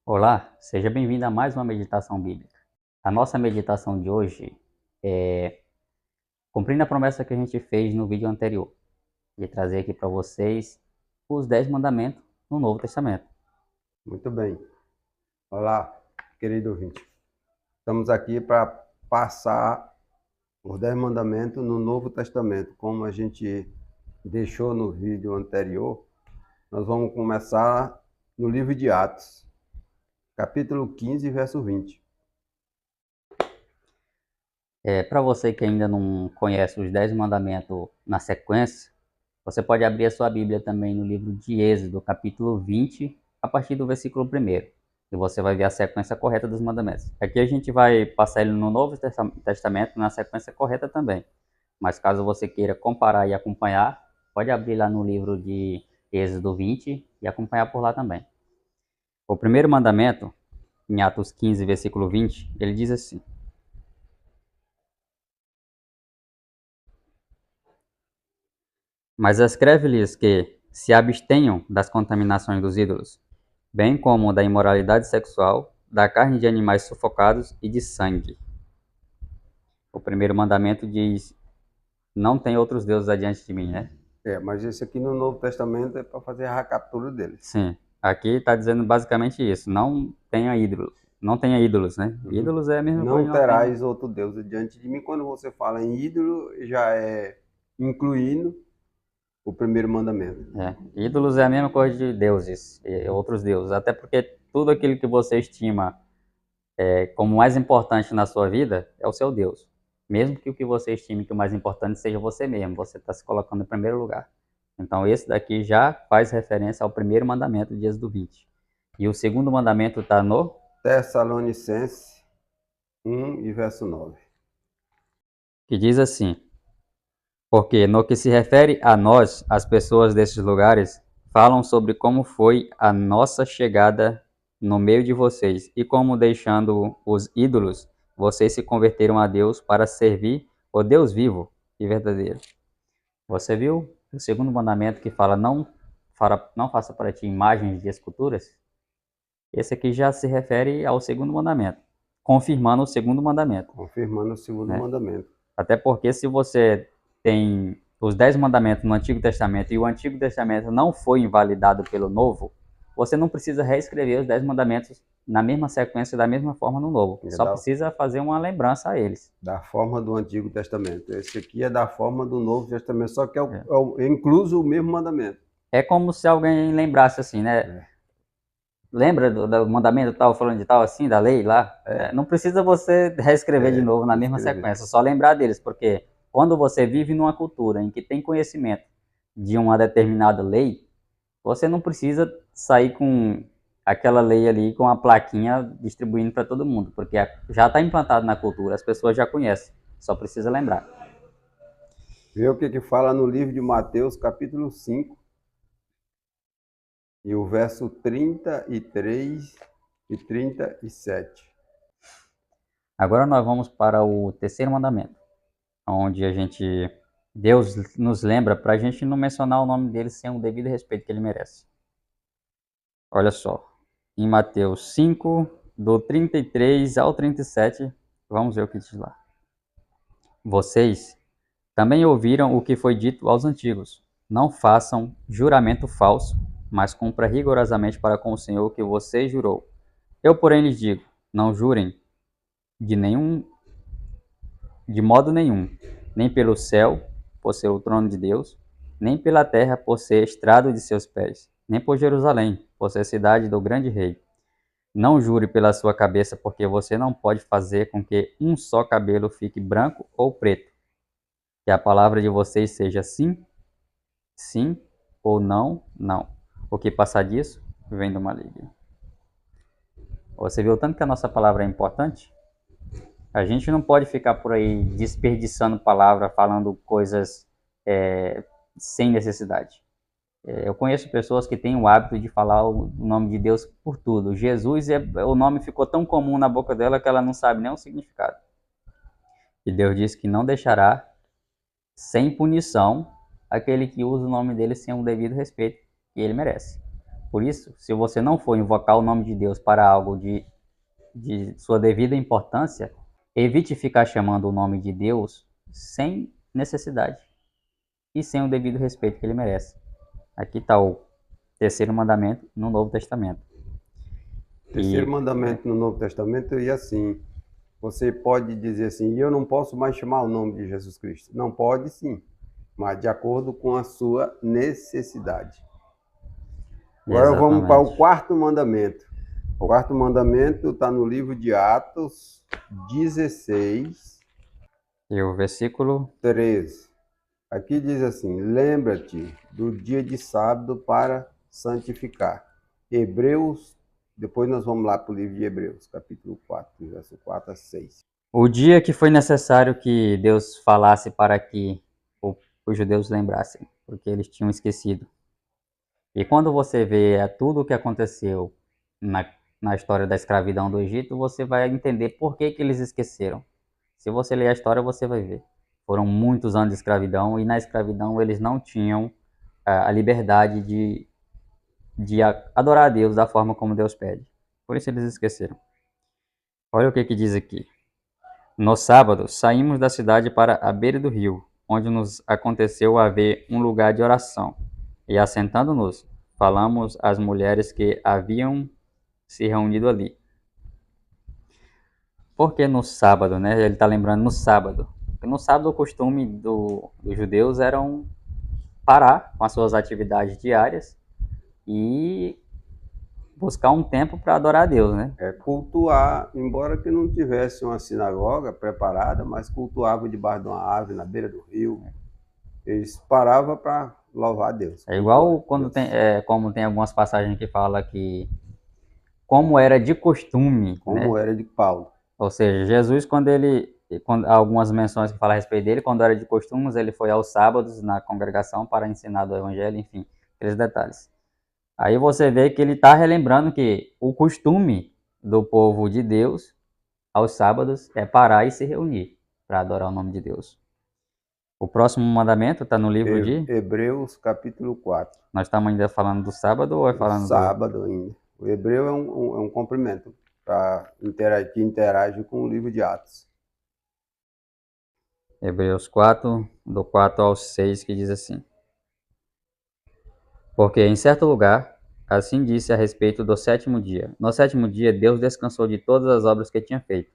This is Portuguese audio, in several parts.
Olá, seja bem-vindo a mais uma meditação bíblica. A nossa meditação de hoje é cumprindo a promessa que a gente fez no vídeo anterior, de trazer aqui para vocês os 10 mandamentos no Novo Testamento. Muito bem. Olá, querido ouvinte. Estamos aqui para passar os 10 mandamentos no Novo Testamento. Como a gente deixou no vídeo anterior, nós vamos começar no livro de Atos, capítulo 15, verso 20. Para você que ainda não conhece os 10 mandamentos na sequência, você pode abrir a sua Bíblia também no livro de Êxodo, capítulo 20, a partir do versículo 1. E você vai ver a sequência correta dos mandamentos. Aqui a gente vai passar ele no Novo Testamento na sequência correta também. Mas caso você queira comparar e acompanhar, pode abrir lá no livro de Êxodo 20 e acompanhar por lá também. O primeiro mandamento, em Atos 15, versículo 20, ele diz assim: Mas escreve-lhes que se abstenham das contaminações dos ídolos, bem como da imoralidade sexual, da carne de animais sufocados e de sangue. O primeiro mandamento diz: não tem outros deuses adiante de mim, né? Mas esse aqui no Novo Testamento é para fazer a recaptura deles. Sim. Aqui está dizendo basicamente isso: não tenha ídolos. Não tenha ídolos, né? Ídolos é a mesma coisa Não de não tenha. terás outro Deus diante de mim. Quando você fala em ídolo, já é incluindo o primeiro mandamento. Ídolos é a mesma coisa de deuses, outros deuses. Até porque tudo aquilo que você estima como mais importante na sua vida é o seu Deus. Mesmo que o que você estime que o mais importante seja você mesmo, você está se colocando em primeiro lugar. Então esse daqui já faz referência ao primeiro mandamento de Êxodo 20. E o segundo mandamento está no Tessalonicenses 1 e verso 9. que diz assim: porque no que se refere a nós, as pessoas desses lugares falam sobre como foi a nossa chegada no meio de vocês e como, deixando os ídolos, vocês se converteram a Deus para servir o Deus vivo e verdadeiro. Você viu o segundo mandamento que fala não faça para ti imagens de esculturas? Esse aqui já se refere ao segundo mandamento, confirmando o segundo mandamento, Confirmando o segundo né? mandamento. Até porque se você tem os 10 mandamentos no Antigo Testamento e o Antigo Testamento não foi invalidado pelo Novo, você não precisa reescrever os 10 mandamentos na mesma sequência, da mesma forma no Novo. Só precisa fazer uma lembrança a eles. Da forma do Antigo Testamento. Esse aqui é da forma do Novo Testamento, só que é incluso o mesmo mandamento. É como se alguém lembrasse assim, né? Lembra do mandamento tal, falando de tal assim, da lei lá? Não precisa você reescrever de novo na mesma sequência, só lembrar deles, porque quando você vive numa cultura em que tem conhecimento de uma determinada lei, você não precisa sair com aquela lei ali com a plaquinha distribuindo para todo mundo, porque já está implantado na cultura, as pessoas já conhecem, só precisa lembrar. Vê o que fala no livro de Mateus, capítulo 5, e o verso 33 e 37. Agora nós vamos para o terceiro mandamento, onde Deus nos lembra para a gente não mencionar o nome dele sem o devido respeito que ele merece. Olha só, em Mateus 5, do 33 ao 37, vamos ver o que diz lá. Vocês também ouviram o que foi dito aos antigos: não façam juramento falso, mas cumpra rigorosamente para com o Senhor o que você jurou. Eu, porém, lhes digo: não jurem de modo nenhum, nem pelo céu, por ser o trono de Deus, nem pela terra, por ser estrado de seus pés, nem por Jerusalém, por ser cidade do grande rei. Não jure pela sua cabeça, porque você não pode fazer com que um só cabelo fique branco ou preto. Que a palavra de vocês seja sim, sim, ou não, não. O que passar disso vem do maligno. Você viu tanto que a nossa palavra é importante? A gente não pode ficar por aí desperdiçando palavra, falando coisas sem necessidade. Eu conheço pessoas que têm o hábito de falar o nome de Deus por tudo. Jesus, o nome ficou tão comum na boca dela que ela não sabe nem o significado. E Deus disse que não deixará sem punição aquele que usa o nome dele sem um devido respeito que ele merece. Por isso, se você não for invocar o nome de Deus para algo de sua devida importância, evite ficar chamando o nome de Deus sem necessidade e sem o devido respeito que ele merece. Aqui está o terceiro mandamento no Novo Testamento. Terceiro mandamento no Novo Testamento e assim, você pode dizer assim, eu não posso mais chamar o nome de Jesus Cristo. Não pode sim, mas de acordo com a sua necessidade. Agora vamos para o quarto mandamento. O quarto mandamento está no livro de Atos 16. E o versículo 13. Aqui diz assim, lembra-te do dia de sábado para santificar. Hebreus, depois nós vamos lá para o livro de Hebreus, capítulo 4, verso 4 a 6. O dia que foi necessário que Deus falasse para que os judeus lembrassem, porque eles tinham esquecido. E quando você vê tudo o que aconteceu na história da escravidão do Egito, você vai entender por que eles esqueceram. Se você ler a história, você vai ver. Foram muitos anos de escravidão e na escravidão eles não tinham a liberdade de adorar a Deus da forma como Deus pede. Por isso eles esqueceram. Olha o que diz aqui. No sábado, saímos da cidade para a beira do rio, onde nos aconteceu haver um lugar de oração. E assentando-nos, falamos às mulheres que haviam se reunido ali. Porque no sábado, né? Ele está lembrando no sábado. Porque no sábado o costume dos judeus era parar com as suas atividades diárias e buscar um tempo para adorar a Deus, né? Cultuar, embora que não tivesse uma sinagoga preparada, mas cultuava debaixo de uma árvore, na beira do rio. Eles paravam para louvar a Deus. É igual quando como tem algumas passagens que fala que como era de costume, como era de Paulo. Ou seja, Jesus, quando algumas menções que falam a respeito dele, quando era de costumes, ele foi aos sábados na congregação para ensinar do evangelho, enfim, aqueles detalhes. Aí você vê que ele está relembrando que o costume do povo de Deus aos sábados é parar e se reunir para adorar o nome de Deus. O próximo mandamento está no livro de Hebreus, capítulo 4. Nós estamos ainda falando do sábado ou é falando sábado ainda. O hebreu é um complemento que interage com o livro de Atos. Hebreus 4, do 4 ao 6, que diz assim. Porque em certo lugar, assim disse a respeito do sétimo dia. No sétimo dia, Deus descansou de todas as obras que tinha feito.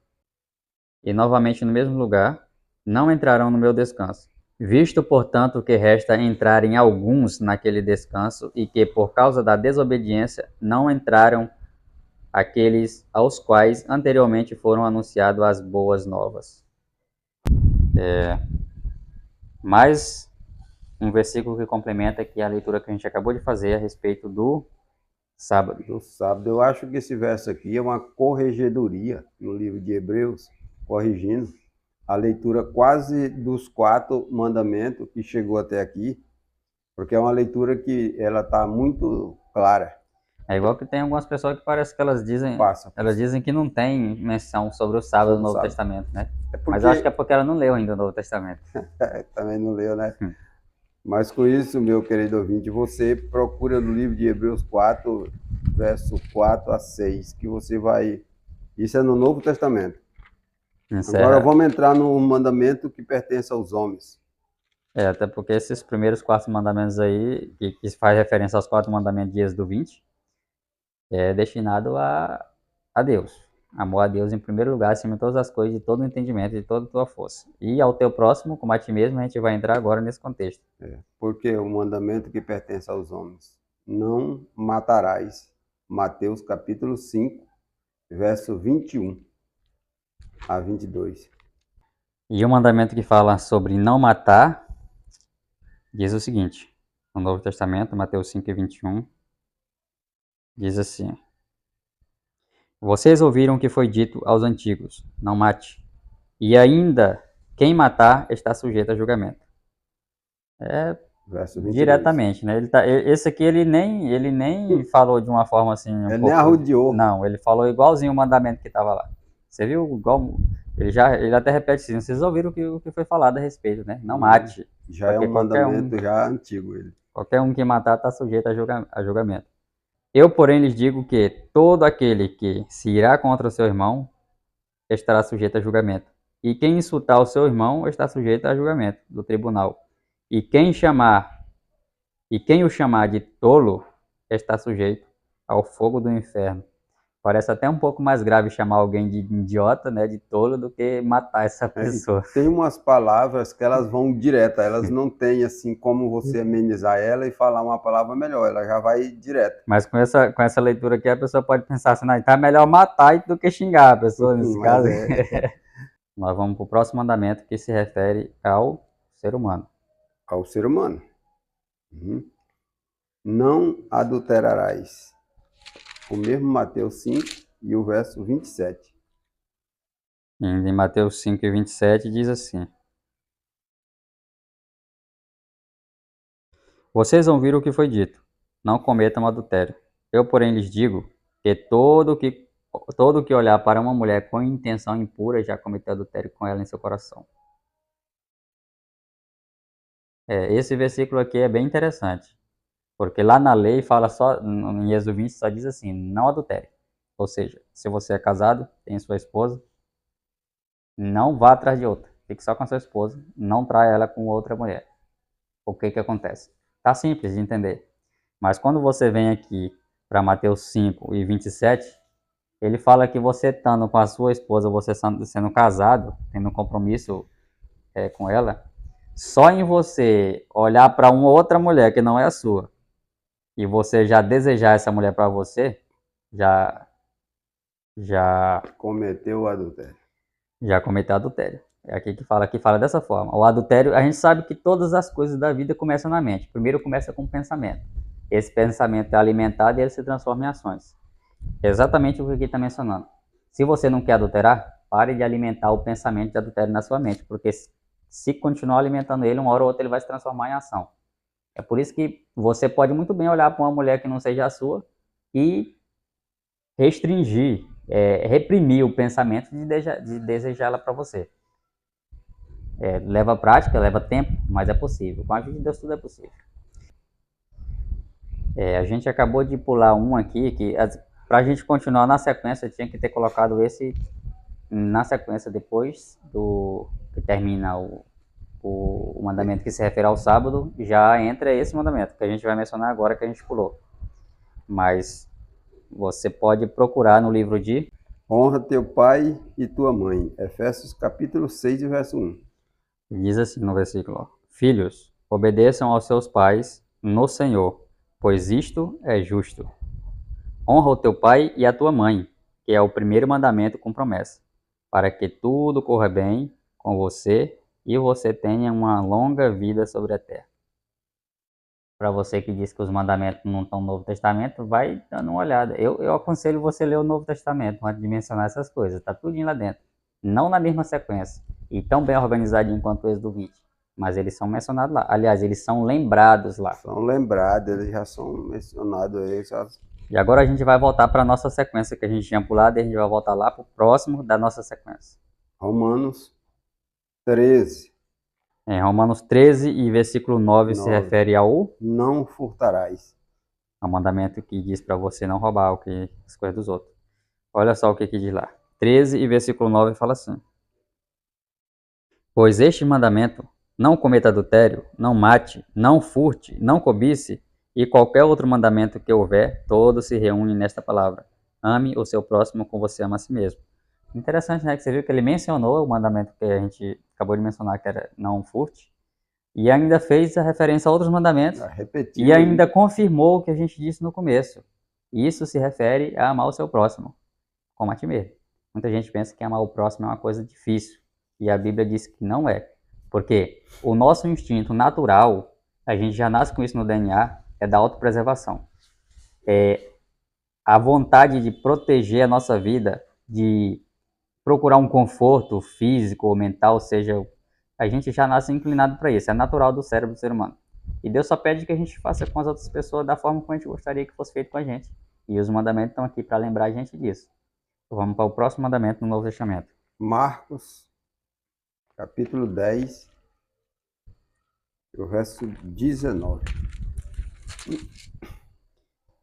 E novamente no mesmo lugar, não entrarão no meu descanso. Visto, portanto, que resta entrarem alguns naquele descanso, e que por causa da desobediência não entraram aqueles aos quais anteriormente foram anunciadas as boas novas. Mais um versículo que complementa aqui a leitura que a gente acabou de fazer a respeito do sábado. Do sábado. Eu acho que esse verso aqui é uma corregedoria no livro de Hebreus, corrigindo a leitura quase dos 4 mandamentos que chegou até aqui, porque é uma leitura que ela está muito clara. É igual que tem algumas pessoas que parece que elas dizem que não tem menção sobre o sábado no Novo Testamento, né? Mas eu acho que é porque ela não leu ainda o Novo Testamento. Também não leu, né? Mas com isso, meu querido ouvinte, você procura no livro de Hebreus 4, verso 4 a 6, que você vai... Isso é no Novo Testamento. Agora vamos entrar no mandamento que pertence aos homens. Até porque esses primeiros 4 mandamentos aí, que faz referência aos 4 mandamentos de Êxodo 20, é destinado a Deus. Amor a Deus em primeiro lugar, acima de todas as coisas, de todo o entendimento, de toda a tua força. E ao teu próximo, como a ti mesmo, a gente vai entrar agora nesse contexto. Porque o mandamento que pertence aos homens, não matarás. Mateus capítulo 5, verso 21 a 22. E o mandamento que fala sobre não matar, diz o seguinte, no Novo Testamento, Mateus 5 e 21, diz assim: Vocês ouviram o que foi dito aos antigos, não mate. E ainda, quem matar está sujeito a julgamento. Diretamente, né? Esse aqui ele nem falou de uma forma assim... nem arrodeou. Não, ele falou igualzinho o mandamento que estava lá. Você viu? Igual, ele até repete assim, vocês ouviram o que foi falado a respeito, né? Não mate. Já é um mandamento já antigo ele. Qualquer um que matar está sujeito a julgamento. Eu, porém, lhes digo que todo aquele que se irá contra o seu irmão estará sujeito a julgamento. E quem insultar o seu irmão está sujeito a julgamento do tribunal. E quem chamar, e quem o chamar de tolo está sujeito ao fogo do inferno. Parece até um pouco mais grave chamar alguém de idiota, né, de tolo, do que matar essa pessoa. Tem umas palavras que elas vão direta, elas não têm assim como você amenizar ela e falar uma palavra melhor, ela já vai direto. Mas com essa leitura aqui, a pessoa pode pensar assim, tá melhor matar do que xingar a pessoa, nesse caso. Nós vamos para o próximo mandamento, que se refere ao ser humano. Ao ser humano. Não adulterarás. O mesmo Mateus 5 e o verso 27. Em Mateus 5 e 27 diz assim: Vocês ouviram o que foi dito, não cometam adultério. Eu, porém, lhes digo que todo que olhar para uma mulher com intenção impura já cometeu adultério com ela em seu coração. Esse versículo aqui é bem interessante, porque lá na lei fala só, em Êxodo 20 só diz assim, não adultere. Ou seja, se você é casado, tem sua esposa, não vá atrás de outra. Fique só com a sua esposa, não traia ela com outra mulher. O que que acontece? Tá simples de entender. Mas quando você vem aqui para Mateus 5 e 27, ele fala que você estando com a sua esposa, você sendo casado, tendo um compromisso com ela, só em você olhar para uma outra mulher que não é a sua, e você já desejar essa mulher para você, já Cometeu o adultério. Já cometeu adultério. É aqui que fala dessa forma. O adultério, a gente sabe que todas as coisas da vida começam na mente. Primeiro começa com o pensamento. Esse pensamento é alimentado e ele se transforma em ações. É exatamente o que aqui está mencionando. Se você não quer adulterar, pare de alimentar o pensamento de adultério na sua mente, porque se continuar alimentando ele, uma hora ou outra ele vai se transformar em ação. É por isso que você pode muito bem olhar para uma mulher que não seja a sua e restringir, reprimir o pensamento de desejá-la para você. Leva prática, leva tempo, mas é possível. Com a ajuda de Deus tudo é possível. A gente acabou de pular um aqui, que para a gente continuar na sequência, tinha que ter colocado esse na sequência depois do que termina o mandamento que se refere ao sábado, já entra esse mandamento, que a gente vai mencionar agora, que a gente pulou. Mas você pode procurar no livro de Honra teu pai e tua mãe. Efésios capítulo 6, verso 1. Diz assim no versículo: Filhos, obedeçam aos seus pais no Senhor, pois isto é justo. Honra o teu pai e a tua mãe, que é o primeiro mandamento com promessa, para que tudo corra bem com você e você tenha uma longa vida sobre a terra. Para você que diz que os mandamentos não estão no Novo Testamento, vai dando uma olhada. Eu aconselho você ler o Novo Testamento antes de mencionar essas coisas. Está tudinho lá dentro. Não na mesma sequência. E tão bem organizadinho quanto o Êxodo 20. Mas eles são mencionados lá. Aliás, eles são lembrados lá. São lembrados, eles já são mencionados aí. E agora a gente vai voltar para a nossa sequência que a gente tinha pulado e a gente vai voltar lá para o próximo da nossa sequência. Romanos 13. Em Romanos 13 e versículo 9 se refere ao não furtarás. É um mandamento que diz para você não roubar as coisas dos outros. Olha só o que diz lá. 13 e versículo 9 fala assim: Pois este mandamento, não cometa adultério, não mate, não furte, não cobice, e qualquer outro mandamento que houver, todos se reúnem nesta palavra: ame o seu próximo como você ama a si mesmo. Interessante, né? Que você viu que ele mencionou o mandamento que a gente acabou de mencionar, que era não furte, e ainda fez a referência a outros mandamentos, e ainda confirmou o que a gente disse no começo. Isso se refere a amar o seu próximo, como a ti mesmo. Muita gente pensa que amar o próximo é uma coisa difícil, e a Bíblia diz que não é. Porque o nosso instinto natural, a gente já nasce com isso no DNA, é da autopreservação. A vontade de proteger a nossa vida, de procurar um conforto físico ou mental, seja, a gente já nasce inclinado para isso, é natural do cérebro do ser humano. E Deus só pede que a gente faça com as outras pessoas da forma como a gente gostaria que fosse feito com a gente. E os mandamentos estão aqui para lembrar a gente disso. Então, vamos para o próximo mandamento no Novo Testamento. Marcos, capítulo 10, o verso 19.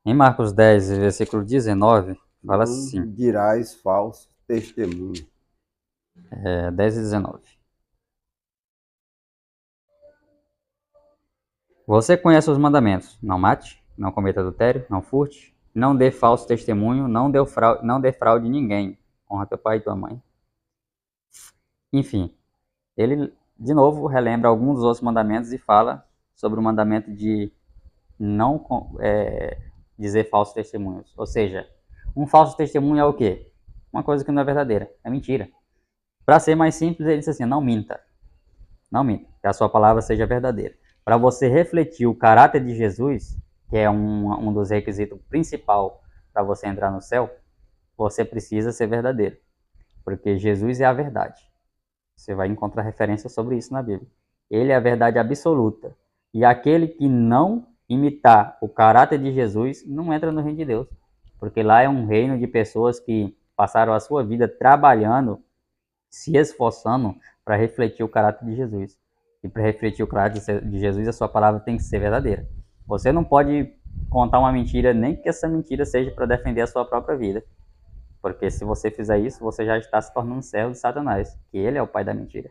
Em Marcos 10, versículo 19, fala assim, dirás falso testemunho. 10 e 19. Você conhece os mandamentos: não mate, não cometa adultério, não furte, não dê falso testemunho, não defraude ninguém, honra teu pai e tua mãe. Enfim, ele de novo relembra alguns dos outros mandamentos e fala sobre o mandamento de não dizer falsos testemunhos. Ou seja, um falso testemunho é o quê? Uma coisa que não é verdadeira, é mentira. Para ser mais simples, ele diz assim: não minta. Não minta, que a sua palavra seja verdadeira. Para você refletir o caráter de Jesus, que é um dos requisitos principal para você entrar no céu, você precisa ser verdadeiro. Porque Jesus é a verdade. Você vai encontrar referências sobre isso na Bíblia. Ele é a verdade absoluta. E aquele que não imitar o caráter de Jesus não entra no reino de Deus. Porque lá é um reino de pessoas que passaram a sua vida trabalhando, se esforçando para refletir o caráter de Jesus. E para refletir o caráter de Jesus, a sua palavra tem que ser verdadeira. Você não pode contar uma mentira, nem que essa mentira seja para defender a sua própria vida. Porque se você fizer isso, você já está se tornando servo de Satanás, que ele é o pai da mentira.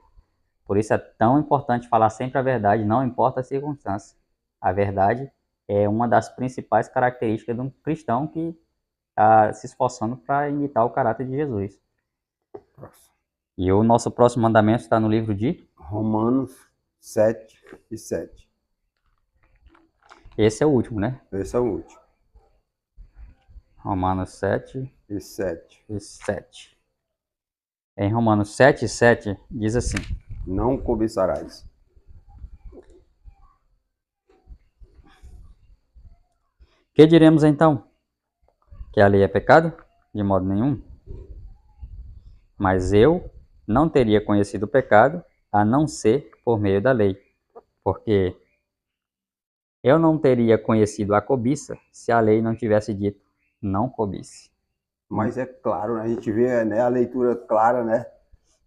Por isso é tão importante falar sempre a verdade, não importa a circunstância. A verdade é uma das principais características de um cristão que está se esforçando para imitar o caráter de Jesus. E o nosso próximo mandamento está no livro de Romanos 7 e 7. Esse é o último, né? Esse é o último. Romanos 7 e 7. e 7. Em Romanos 7 e 7 diz assim: não cobiçarás. Que diremos então? Que a lei é pecado? De modo nenhum. Mas eu não teria conhecido o pecado a não ser por meio da lei. Porque eu não teria conhecido a cobiça se a lei não tivesse dito não cobice. Mas é claro, a gente vê, né, a leitura clara, né?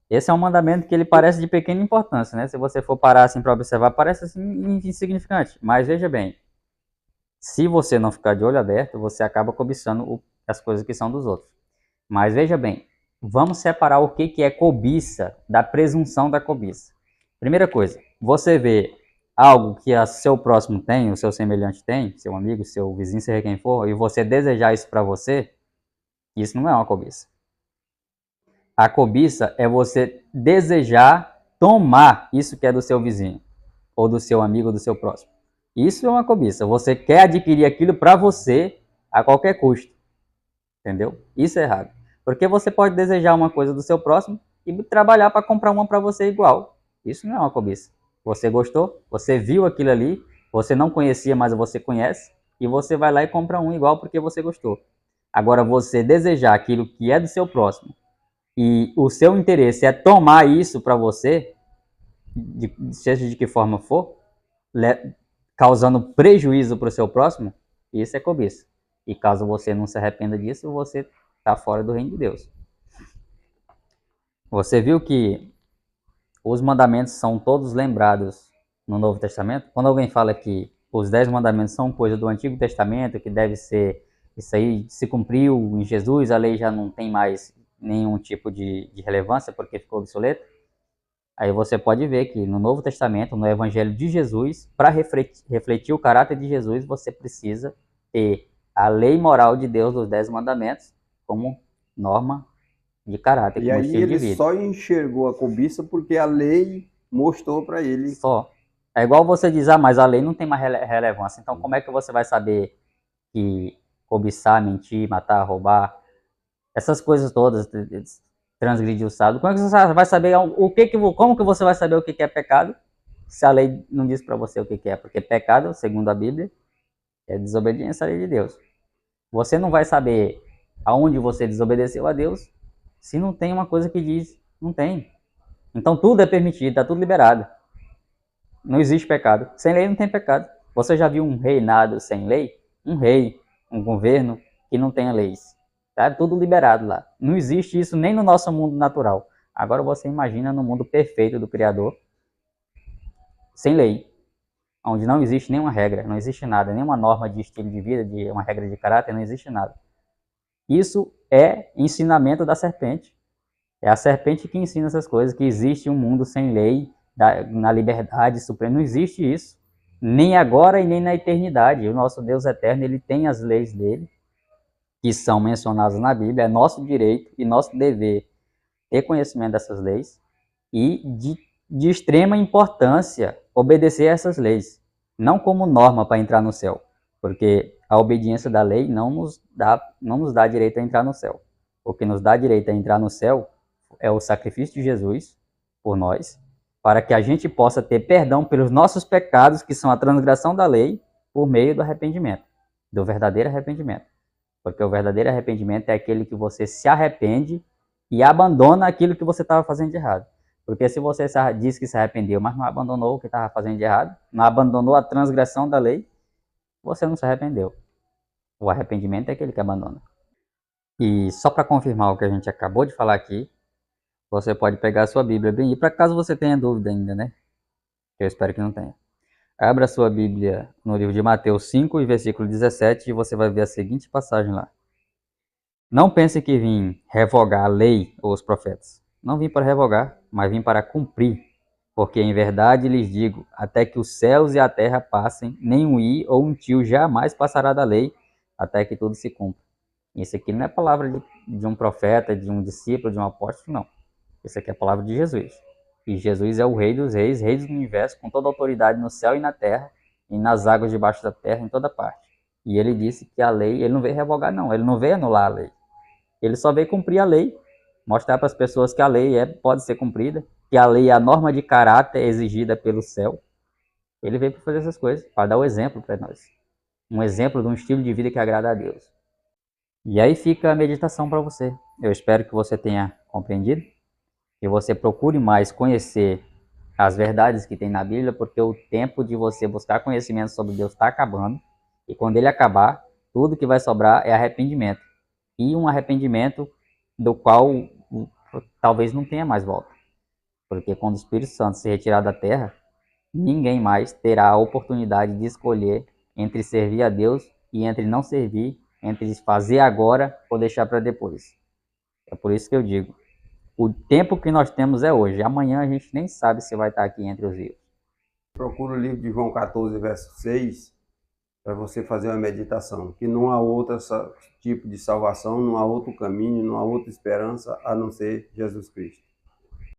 Esse é um mandamento que ele parece de pequena importância, né? Se você for parar assim para observar, parece assim insignificante. Mas veja bem, se você não ficar de olho aberto, você acaba cobiçando as coisas que são dos outros. Mas veja bem, vamos separar o que é cobiça da presunção da cobiça. Primeira coisa, você vê algo que o seu próximo tem, o seu semelhante tem, seu amigo, seu vizinho, seja quem for, e você desejar isso para você, isso não é uma cobiça. A cobiça é você desejar tomar isso que é do seu vizinho, ou do seu amigo, ou do seu próximo. Isso é uma cobiça. Você quer adquirir aquilo para você a qualquer custo. Entendeu? Isso é errado. Porque você pode desejar uma coisa do seu próximo e trabalhar para comprar uma para você igual. Isso não é uma cobiça. Você gostou, você viu aquilo ali, você não conhecia, mas você conhece, e você vai lá e compra um igual porque você gostou. Agora, você desejar aquilo que é do seu próximo e o seu interesse é tomar isso para você, seja de que forma for, causando prejuízo para o seu próximo, isso é cobiça. E caso você não se arrependa disso, você está fora do reino de Deus. Você viu que os mandamentos são todos lembrados no Novo Testamento? Quando alguém fala que os 10 mandamentos são coisa do Antigo Testamento, que deve ser, isso aí se cumpriu em Jesus, a lei já não tem mais nenhum tipo de relevância porque ficou obsoleta, aí você pode ver que no Novo Testamento, no Evangelho de Jesus, para refletir o caráter de Jesus, você precisa ter a lei moral de Deus, os 10 mandamentos, como norma de caráter, e como aí estilo de ele vida. só enxergou a cobiça porque a lei mostrou para ele. Só. É igual você diz, mas a lei não tem mais relevância. Então, como é que você vai saber que cobiçar, mentir, matar, roubar, essas coisas todas, transgredir o sábado, como é que você vai saber como que você vai saber o que é pecado se a lei não diz para você o que é? Porque pecado, segundo a Bíblia, é desobediência à lei de Deus. Você não vai saber aonde você desobedeceu a Deus se não tem uma coisa que diz, não tem. Então tudo é permitido, está tudo liberado. Não existe pecado. Sem lei não tem pecado. Você já viu um reinado sem lei? Um rei, um governo que não tenha leis. Tá tudo liberado lá. Não existe isso nem no nosso mundo natural. Agora você imagina no mundo perfeito do Criador, sem lei, onde não existe nenhuma regra, não existe nada, nenhuma norma de estilo de vida, de uma regra de caráter, não existe nada. Isso é ensinamento da serpente. É a serpente que ensina essas coisas, que existe um mundo sem lei, na liberdade suprema. Não existe isso, nem agora e nem na eternidade. O nosso Deus eterno, ele tem as leis dele, que são mencionadas na Bíblia. É nosso direito e nosso dever ter conhecimento dessas leis e de extrema importância obedecer a essas leis, não como norma para entrar no céu, porque a obediência da lei não nos dá direito a entrar no céu. O que nos dá direito a entrar no céu é o sacrifício de Jesus por nós, para que a gente possa ter perdão pelos nossos pecados, que são a transgressão da lei, por meio do arrependimento, do verdadeiro arrependimento. Porque o verdadeiro arrependimento é aquele que você se arrepende e abandona aquilo que você estava fazendo de errado. Porque se você diz que se arrependeu, mas não abandonou o que estava fazendo de errado, não abandonou a transgressão da lei, você não se arrependeu. O arrependimento é aquele que abandona. E só para confirmar o que a gente acabou de falar aqui, você pode pegar a sua Bíblia bem, e para caso você tenha dúvida ainda, né? Eu espero que não tenha. Abra a sua Bíblia no livro de Mateus 5, versículo 17, e você vai ver a seguinte passagem lá. Não pense que vim revogar a lei ou os profetas. Não vim para revogar, mas vim para cumprir. Porque em verdade lhes digo, até que os céus e a terra passem, nem um i ou um tio jamais passará da lei, até que tudo se cumpra. Isso aqui não é palavra de um profeta, de um discípulo, de um apóstolo, não. Isso aqui é a palavra de Jesus. E Jesus é o Rei dos Reis, Rei do universo, com toda a autoridade no céu e na terra, e nas águas debaixo da terra, em toda parte. E ele disse que a lei, ele não veio revogar, não. Ele não veio anular a lei. Ele só veio cumprir a lei, mostrar para as pessoas que a lei pode ser cumprida, que a lei é a norma de caráter exigida pelo céu. Ele veio para fazer essas coisas, para dar o exemplo para nós. Um exemplo de um estilo de vida que agrada a Deus. E aí fica a meditação para você. Eu espero que você tenha compreendido, que você procure mais conhecer as verdades que tem na Bíblia, porque o tempo de você buscar conhecimento sobre Deus está acabando, e quando ele acabar, tudo que vai sobrar é arrependimento. E um arrependimento do qual talvez não tenha mais volta. Porque quando o Espírito Santo se retirar da terra, ninguém mais terá a oportunidade de escolher entre servir a Deus e entre não servir, entre fazer agora ou deixar para depois. É por isso que eu digo, o tempo que nós temos é hoje. Amanhã a gente nem sabe se vai estar aqui entre os vivos. Procura o livro de João 14, verso 6, para você fazer uma meditação, que não há outro tipo de salvação, não há outro caminho, não há outra esperança a não ser Jesus Cristo.